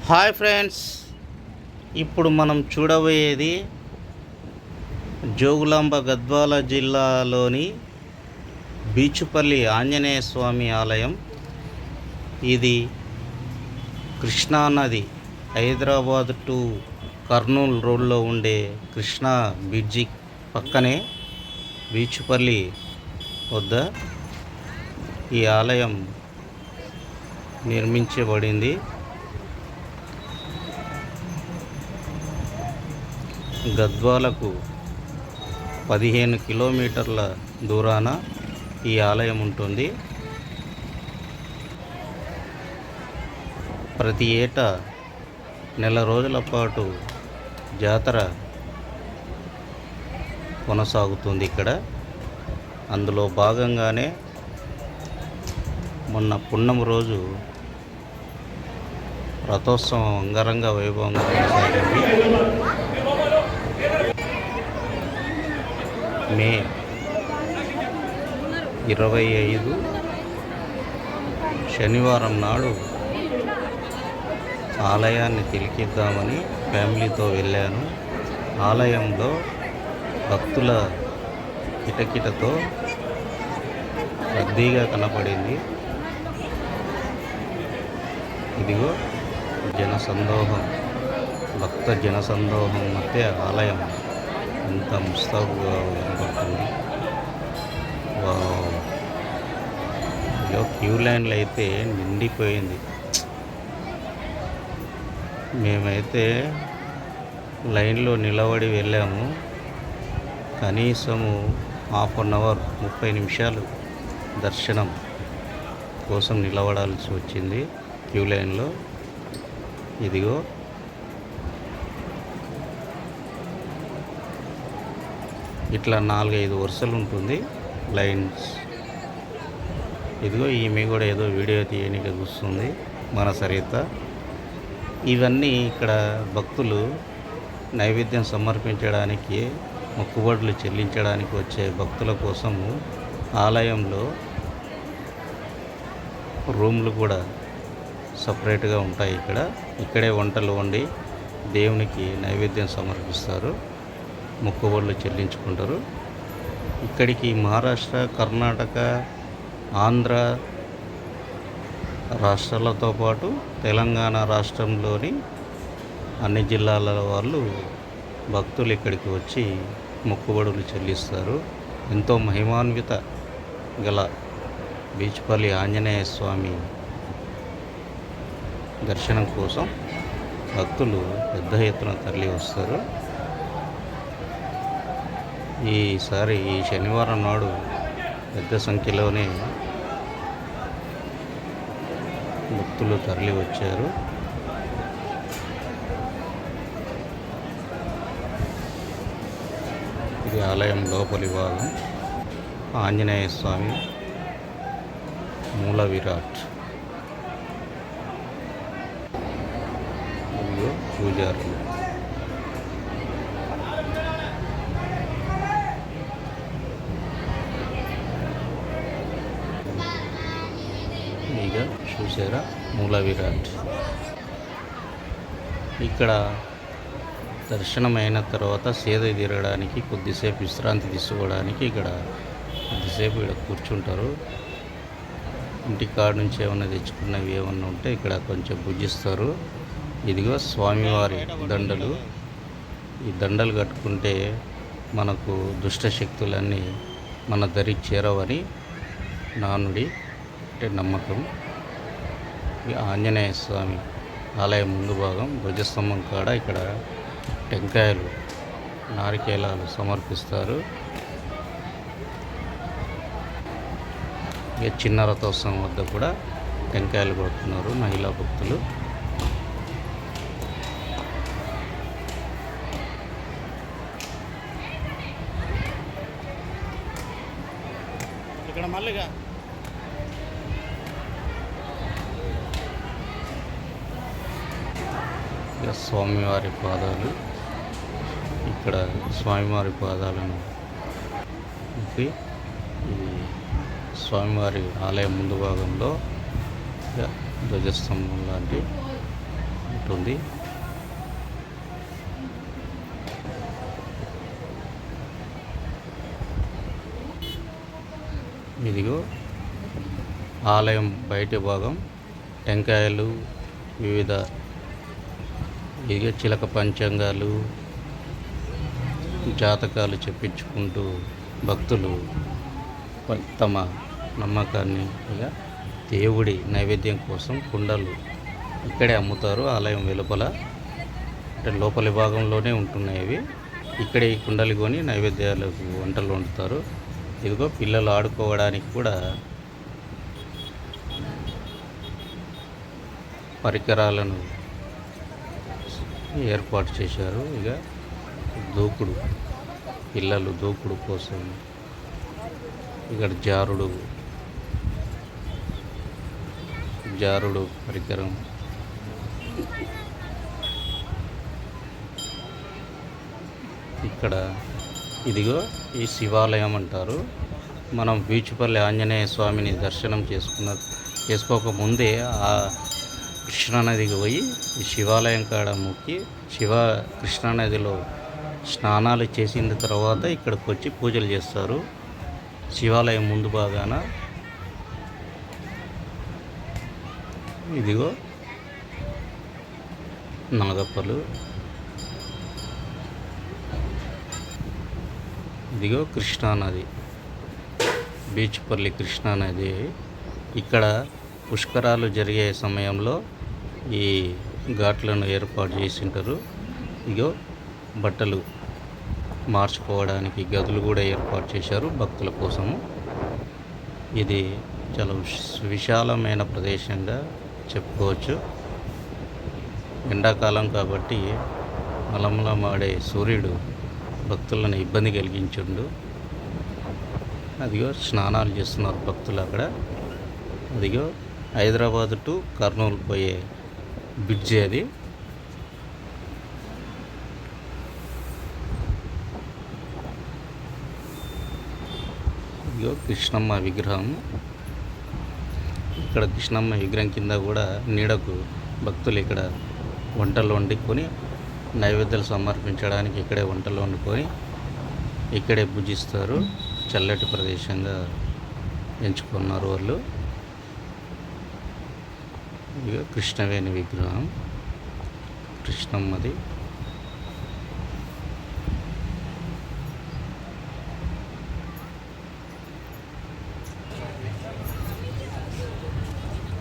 Hi friends, ఇప్పుడు మనం చూడబోయేది జోగులాంబ గద్వాల జిల్లాలోని బీచుపల్లి ఆంజనేయ స్వామి ఆలయం. ఇది కృష్ణానది హైదరాబాద్ టు కర్నూలు రోడ్లో ఉండే కృష్ణా బ్రిడ్జి పక్కనే బీచుపల్లి వద్ద ఈ ఆలయం నిర్మించబడింది. గద్వాలకు 15 కిలోమీటర్ల దూరాన ఈ ఆలయం ఉంటుంది. ప్రతి ఏటా నెల రోజుల పాటు జాతర కొనసాగుతుంది ఇక్కడ. అందులో భాగంగానే మొన్న పున్నమి రోజు రథోత్సవం అంగరంగ వైభవంగా కొనసాగింది. మే 25 శనివారం నాడు ఆలయాన్ని తిలకిద్దామని ఫ్యామిలీతో వెళ్ళాను. ఆలయంలో భక్తుల కిటకిటతో రద్దీగా కనపడింది. ఇదిగో జనసందోహం, భక్త జనసందోహం మధ్య ఆలయం ఎంత ముస్తాబుగా కనపడుతుంది. క్యూ లైన్లు అయితే నిండిపోయింది. మేమైతే లైన్లో నిలబడి వెళ్ళాము. కనీసము ½ అన్ అవర్ 30 నిమిషాలు దర్శనం కోసం నిలబడాల్సి వచ్చింది క్యూ లైన్లో. ఇదిగో ఇట్లా 4-5 వరుసలు ఉంటుంది లైన్స్. ఇదిగో ఈమె కూడా ఏదో వీడియో తీయడానికి చూస్తుంది, మన సరిత. ఇవన్నీ ఇక్కడ భక్తులు నైవేద్యం సమర్పించడానికి, మొక్కుబడులు చెల్లించడానికి వచ్చే భక్తుల కోసము ఆలయంలో రూమ్లు కూడా సపరేట్గా ఉంటాయి. ఇక్కడే వంటలు వండి దేవునికి నైవేద్యం సమర్పిస్తారు, మొక్కుబడులు చెల్లించుకుంటారు. ఇక్కడికి మహారాష్ట్ర, కర్ణాటక, ఆంధ్ర రాష్ట్రాలతో పాటు తెలంగాణ రాష్ట్రంలోని అన్ని జిల్లాల వాళ్ళు భక్తులు ఇక్కడికి వచ్చి మొక్కుబడులు చెల్లిస్తారు. ఎంతో మహిమాన్విత గల బీచుపల్లి ఆంజనేయ స్వామి దర్శనం కోసం భక్తులు పెద్ద ఎత్తున తరలి వస్తారు. ఈసారి ఈ శనివారం నాడు పెద్ద సంఖ్యలోనే భక్తులు తరలి వచ్చారు. ఇది ఆలయం లోపలి భాగం. ఆంజనేయ స్వామి మూల విరాట్, పూజారులు. చూసారా, మూల విరాట్. ఇక్కడ దర్శనం అయిన తర్వాత సేద తీరడానికి, కొద్దిసేపు విశ్రాంతి తీసుకోవడానికి ఇక్కడ కొద్దిసేపు ఇక్కడ కూర్చుంటారు. ఇంటికాడ నుంచి ఏమైనా తెచ్చుకున్నవి ఏమన్నా ఉంటే ఇక్కడ కొంచెం భుజిస్తారు. ఇదిగో స్వామివారి దండలు. ఈ దండలు కట్టుకుంటే మనకు దుష్టశక్తులన్నీ మన దరికి చేరవని నానుడి, అంటే నమ్మకం. ఆంజనేయ స్వామి ఆలయం ముందు భాగం ధ్వజస్తంభం కాడ ఇక్కడ టెంకాయలు, నారికేలాలు సమర్పిస్తారు. ఇక చిన్న రథోత్సవం వద్ద కూడా టెంకాయలు కొడుతున్నారు మహిళా భక్తులు. ఇక్కడ మళ్ళీగా స్వామివారి పాదాలు. ఇక్కడ స్వామివారి పాదాలను ఈ స్వామివారి ఆలయం ముందు భాగంలో ధ్వజస్తంభం లాంటి ఉంటుంది. ఇదిగో ఆలయం బయటి భాగం. టెంకాయలు, వివిధ ఇదిగో చిలక పంచాంగాలు, జాతకాలు చెప్పించుకుంటూ భక్తులు తమ నమ్మకాన్ని ఇక దేవుడి నైవేద్యం కోసం కుండలు ఇక్కడే అమ్ముతారు. ఆలయం వెలుపల అంటే లోపలి భాగంలోనే ఉంటున్నాయి ఇవి. ఇక్కడే ఈ కుండలు కొని నైవేద్యాలకు వంటలు వండుతారు. ఇదిగో పిల్లలు ఆడుకోవడానికి కూడా పరికరాలను ఏర్పాటు చేశారు. ఇక దూకుడు, పిల్లలు దూకుడు కోసం ఇక్కడ జారుడు పరికరం. ఇక్కడ ఇదిగో ఈ శివాలయం అంటారు. మనం బీచుపల్లి ఆంజనేయ స్వామిని దర్శనం చేసుకోకముందే ఆ కృష్ణానదికి పోయి ఈ శివాలయం కాడ మొక్కి కృష్ణానదిలో స్నానాలు చేసిన తర్వాత ఇక్కడికి వచ్చి పూజలు చేస్తారు. శివాలయం ముందు భాగాన ఇదిగో నాగప్పలు, ఇదిగో కృష్ణానది, బీచ్పల్లి కృష్ణానది. ఇక్కడ పుష్కరాలు జరిగే సమయంలో ఈ ఘాట్లను ఏర్పాటు చేసింటారు. ఇగో బట్టలు మార్చుకోవడానికి గదులు కూడా ఏర్పాటు చేశారు భక్తుల కోసము. ఇది చాలా విశాలమైన ప్రదేశంగా చెప్పుకోవచ్చు. ఎండాకాలం కాబట్టి మలమలమాడే సూర్యుడు భక్తులను ఇబ్బంది కలిగించుండు. అదిగో స్నానాలు చేస్తున్నారు భక్తులు అక్కడ. అదిగో హైదరాబాద్ టు కర్నూలు పోయే బ్రిడ్జి అది. ఇదిగో కృష్ణమ్మ విగ్రహం. ఇక్కడ కృష్ణమ్మ విగ్రహం కింద కూడా నీడకు భక్తులు ఇక్కడ వంటలు వండుకొని నైవేద్యాలు సమర్పించడానికి ఇక్కడే వంటలు వండుకొని ఇక్కడే భుజిస్తారు. చల్లటి ప్రదేశంగా ఎంచుకున్నారు వాళ్ళు. ఇక కృష్ణవేణి విగ్రహం, కృష్ణమ్మది.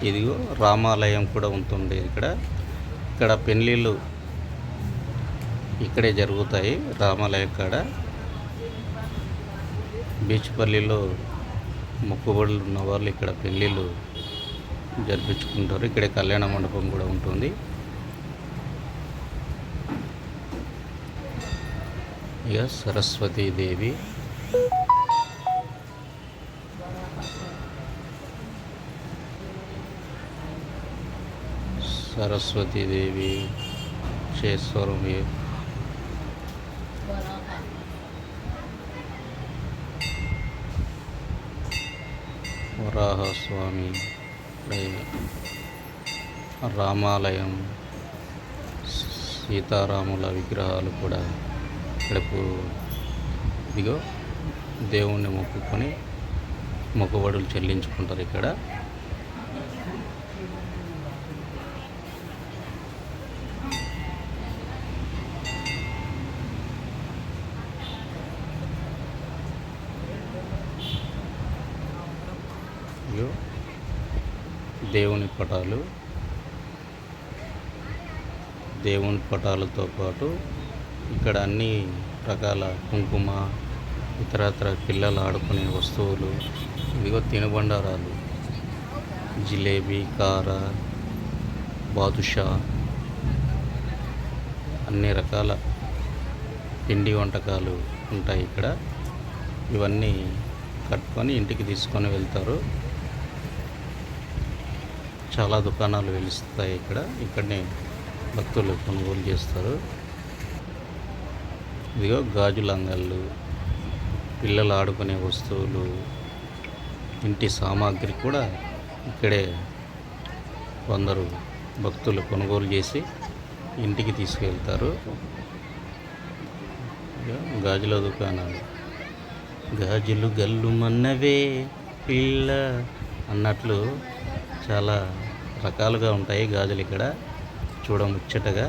ఇదిగో రామాలయం కూడా ఉంటుంది ఇక్కడ పెళ్ళిళ్ళు ఇక్కడే జరుగుతాయి. రామాలయం కాడ బీచ్పల్లిలో మొక్కుబడులు ఉన్న వాళ్ళు ఇక్కడ పెళ్ళిళ్ళు జరిపించుకుంటారు. ఇక్కడే కళ్యాణ మండపం కూడా ఉంటుంది. ఇక సరస్వతీదేవి, చేశ్వరం, వరాహస్వామి, రామాలయం, సీతారాముల విగ్రహాలు కూడా ఇక్కడకు ఇదిగో దేవుణ్ణి మొక్కుకొని మొక్కుబడులు చెల్లించుకుంటారు ఇక్కడ. దేవుని పటాలతో పాటు ఇక్కడ అన్ని రకాల కుంకుమ, ఇతరత్ర పిల్లలు ఆడుకునే వస్తువులు, ఇదిగో తినుబండారాలు, జిలేబీ, కార, బాదుషా, అన్ని రకాల పిండి వంటకాలు ఉంటాయి ఇక్కడ. ఇవన్నీ కట్టుకొని ఇంటికి తీసుకొని వెళ్తారు. చాలా దుకాణాలు వెలుస్తాయి ఇక్కడనే భక్తులు కొనుగోలు చేస్తారు. ఇదిగో గాజు లంగాళ్ళు, పిల్లలు ఆడుకునే వస్తువులు, ఇంటి సామాగ్రి కూడా ఇక్కడే కొందరు భక్తులు కొనుగోలు చేసి ఇంటికి తీసుకువెళ్తారు. ఇక గాజుల దుకాణాలు, గాజులు గల్లుమన్నవే పిల్ల అన్నట్లు చాలా రకాలుగా ఉంటాయి గాజులు ఇక్కడ చూడముచ్చటగా.